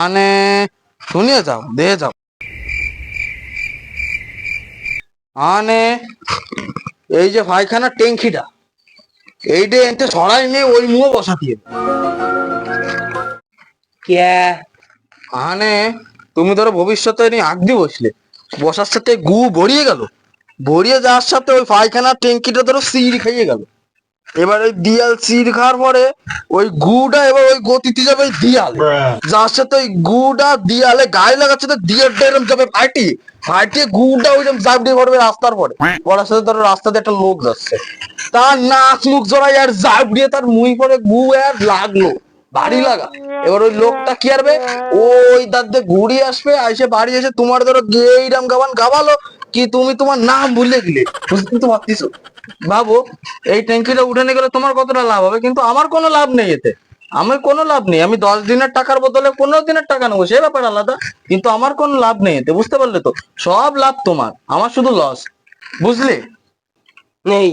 মানে শুনিয়ে যাও দিয়ে যাও মানে এই যে পায়খানার ট্যাঙ্কিটা এইটা এনতে ছড়াই নিয়ে ওই মুখে বসাতে হবে। কে? মানে তুমি ধরো ভবিষ্যতে নিয়ে আগদি বসলে বসার সাথে গু ভরিয়ে গেল, ভরিয়ে যাওয়ার সাথে ওই পায়খানার ট্যাঙ্কিটা ধরো সিঁড়ি খাইয়ে গেল। এবার ওই দিয়াল সিঁড়ি খাওয়ার পরে ওই গুটা এবার ওই গতিতে যাবে ওই দিয়ালে, যার সাথে ওই গুটা দিয়ালে গায়ে লাগাচ্ছে তো দিয়ালটা এরকম যাবে ফাটিয়ে ফাটিয়ে গুটা ওইরকম জাবড়িয়ে পড়বে রাস্তার পরে পড়ার সাথে ধরো রাস্তাতে একটা লোক যাচ্ছে, তার নাক মুখ জড়াই আর জাবড়িয়ে তার মুই পরে গু আর লাগলো বাড়ি লাগা। এবার ওই লোকটা কি আরবে ওই দাঁত ঘুরিয়ে আসবে, এসে বাড়ি এসে তোমার ধরো এইরাম গাবান গাবালো কি তুমি তোমার নাম ভুলে গেলে, বুঝতে তো পারতিস? ভাবো এই ট্যাঙ্কিটা উঠে নিয়ে গেলে তোমার কতটা লাভ হবে, কিন্তু আমার কোনো লাভ নেই এতে। আমার কোনো লাভ নেই, আমি 10 দিনের টাকার বদলে 15 দিনের টাকা নেবো সে ব্যাপার আলাদা, কিন্তু আমার কোনো লাভ নেই এতে, বুঝতে পারলে তো? সব লাভ তোমার, আমার শুধু লস, বুঝলে? নেই।